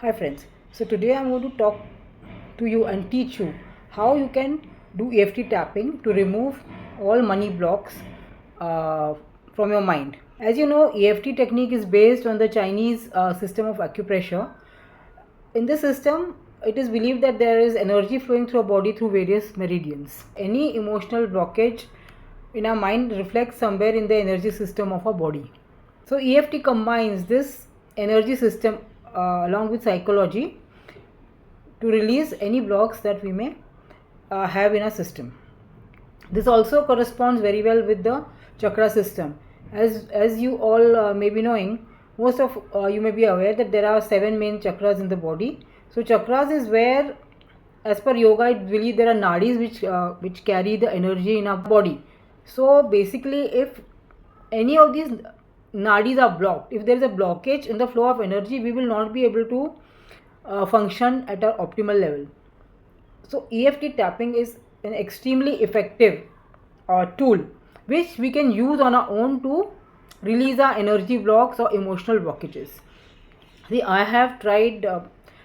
Hi friends, so today I'm going to talk to you and teach you how you can do EFT tapping to remove all money blocks from your mind. As you know, EFT technique is based on the Chinese system of acupressure. In this system, it is believed that there is energy flowing through our body through various meridians. Any emotional blockage in our mind reflects somewhere in the energy system of our body. So EFT combines this energy system along with psychology to release any blocks that we may have in our system. This also corresponds very well with the chakra system. As you all may be knowing, most of you may be aware that there are 7 main chakras in the body. So chakras is where, as per yoga, I believe there are nadis which carry the energy in our body. So basically, if any of these nadis are blocked, if there is a blockage in the flow of energy, we will not be able to function at our optimal level. So EFT tapping is an extremely effective tool which we can use on our own to release our energy blocks or emotional blockages. See, I have tried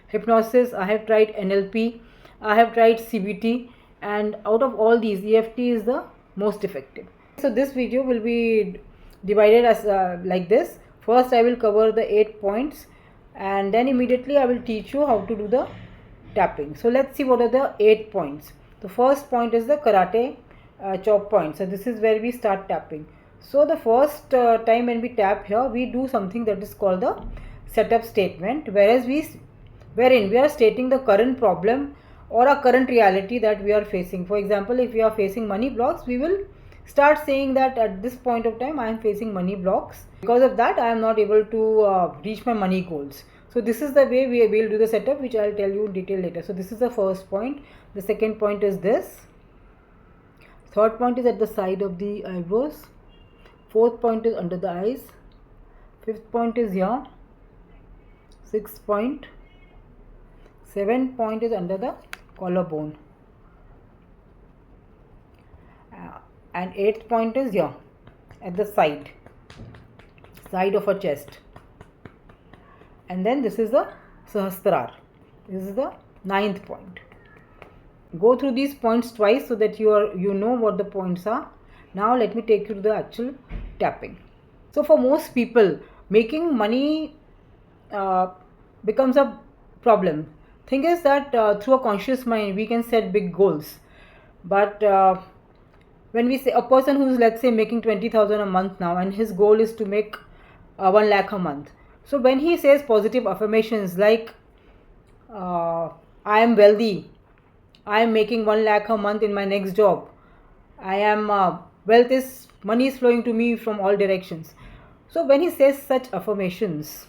hypnosis, I have tried NLP, I have tried CBT, and out of all these, EFT is the most effective. So this video will be divided as like this. First I will cover the 8 points, and then immediately I will teach you how to do the tapping. So let's see what are the 8 points. The first point is the karate chop point. So this is where we start tapping. So the first time when we tap here, we do something that is called the setup statement, wherein we are stating the current problem or a current reality that we are facing. For example, if we are facing money blocks, we will start saying that at this point of time I am facing money blocks. Because of that, I am not able to reach my money goals. So this is the way we will do the setup, which I will tell you in detail later. So this is the first point. The second point is this. Third point is at the side of the eyebrows. Fourth point is under the eyes. Fifth point is here. Sixth point. Seventh point is under the collarbone. And eighth point is here at the side of our chest. And then this is the Sahasrar. This is the ninth point. Go through these points twice so that you know what the points are. Now let me take you to the actual tapping. So for most people, making money becomes a problem. Thing is that through a conscious mind we can set big goals. But when we say a person who is, let's say, making 20,000 a month now, and his goal is to make 1 lakh a month. So when he says positive affirmations like I am wealthy, I am making 1 lakh a month in my next job, I am money is flowing to me from all directions. So when he says such affirmations,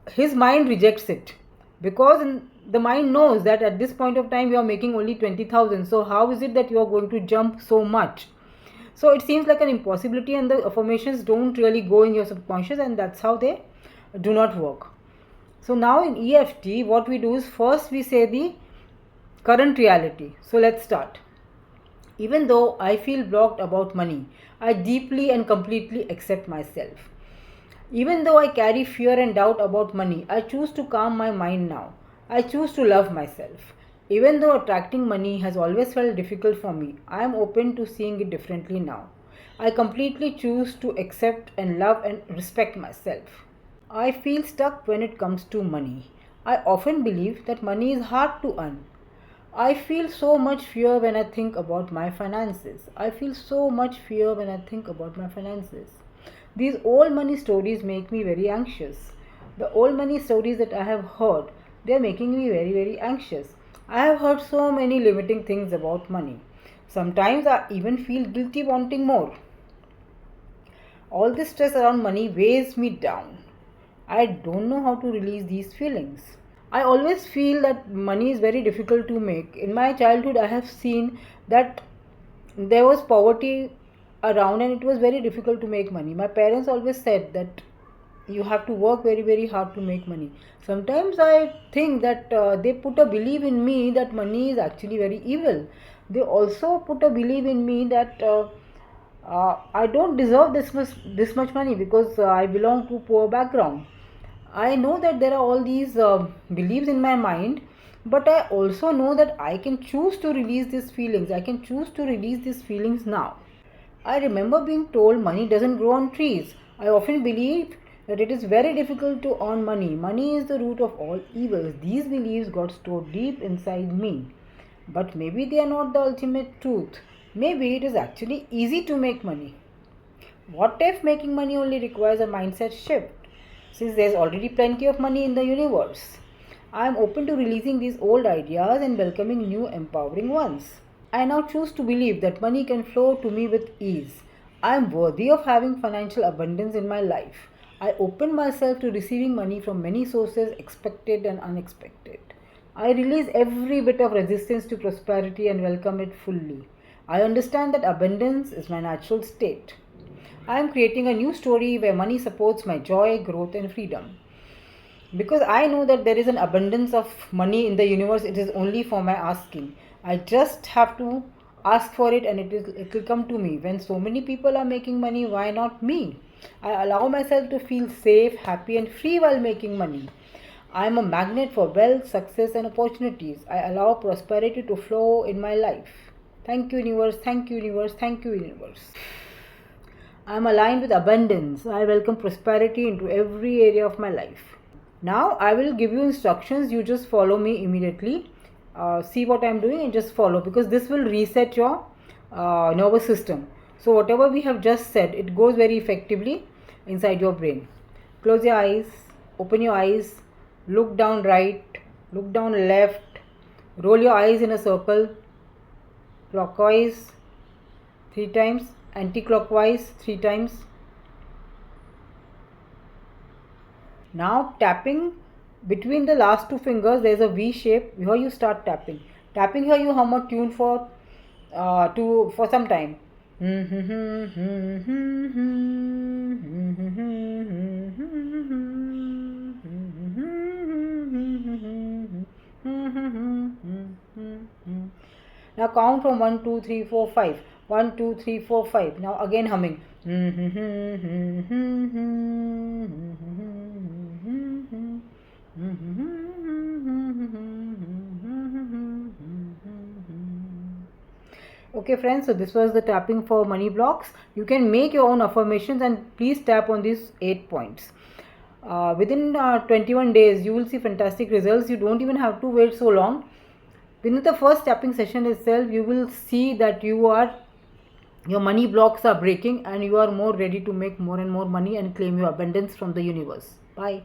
his mind rejects it, because the mind knows that at this point of time you are making only 20,000. So how is it that you are going to jump so much? So it seems like an impossibility, and the affirmations don't really go in your subconscious, and that's how they do not work. So now in EFT, what we do is first we say the current reality. So let's start. Even though I feel blocked about money, I deeply and completely accept myself. Even though I carry fear and doubt about money, I choose to calm my mind now. I choose to love myself. Even though attracting money has always felt difficult for me, I am open to seeing it differently now. I completely choose to accept and love and respect myself. I feel stuck when it comes to money. I often believe that money is hard to earn. I feel so much fear when I think about my finances. I feel so much fear when I think about my finances. These old money stories make me very anxious. The old money stories that I have heard, they are making me very, very anxious. I have heard so many limiting things about money. Sometimes I even feel guilty wanting more. All this stress around money weighs me down. I don't know how to release these feelings. I always feel that money is very difficult to make. In my childhood, I have seen that there was poverty around and it was very difficult to make money. My parents always said that you have to work very, very hard to make money. Sometimes I think that they put a belief in me that money is actually very evil. They also put a belief in me that I don't deserve this much money because I belong to poor background. I know that there are all these beliefs in my mind, but I also know that I can choose to release these feelings. I can choose to release these feelings now. I remember being told money doesn't grow on trees. I often believed that it is very difficult to earn money. Money is the root of all evils. These beliefs got stored deep inside me. But maybe they are not the ultimate truth. Maybe it is actually easy to make money. What if making money only requires a mindset shift? Since there's already plenty of money in the universe, I am open to releasing these old ideas and welcoming new empowering ones. I now choose to believe that money can flow to me with ease. I am worthy of having financial abundance in my life. I open myself to receiving money from many sources, expected and unexpected. I release every bit of resistance to prosperity and welcome it fully. I understand that abundance is my natural state. I am creating a new story where money supports my joy, growth, and freedom. Because I know that there is an abundance of money in the universe, it is only for my asking. I just have to ask for it and it will come to me. When so many people are making money, why not me? I allow myself to feel safe, happy, and free while making money. I am a magnet for wealth, success, and opportunities. I allow prosperity to flow in my life. Thank you, universe. Thank you, universe. Thank you, universe. I am aligned with abundance. I welcome prosperity into every area of my life. Now I will give you instructions. You just follow me immediately. See what I am doing and just follow, because this will reset your nervous system. So whatever we have just said, it goes very effectively inside your brain. Close your eyes. Open your eyes. Look down right. Look down left. Roll your eyes in a circle. Clockwise 3 times. Anti-clockwise 3 times. Now tapping between the last 2 fingers, there is a V shape. Here you start tapping. Tapping here you hum a tune for some time. Now count from 1, 2, 3, 4, 5. 1, 2, 3, 4, 5. Now again humming. Okay friends, so this was the tapping for money blocks. You can make your own affirmations and please tap on these 8 points. Within 21 days, you will see fantastic results. You don't even have to wait so long. Within the first tapping session itself, you will see that your money blocks are breaking and you are more ready to make more and more money and claim your abundance from the universe. Bye.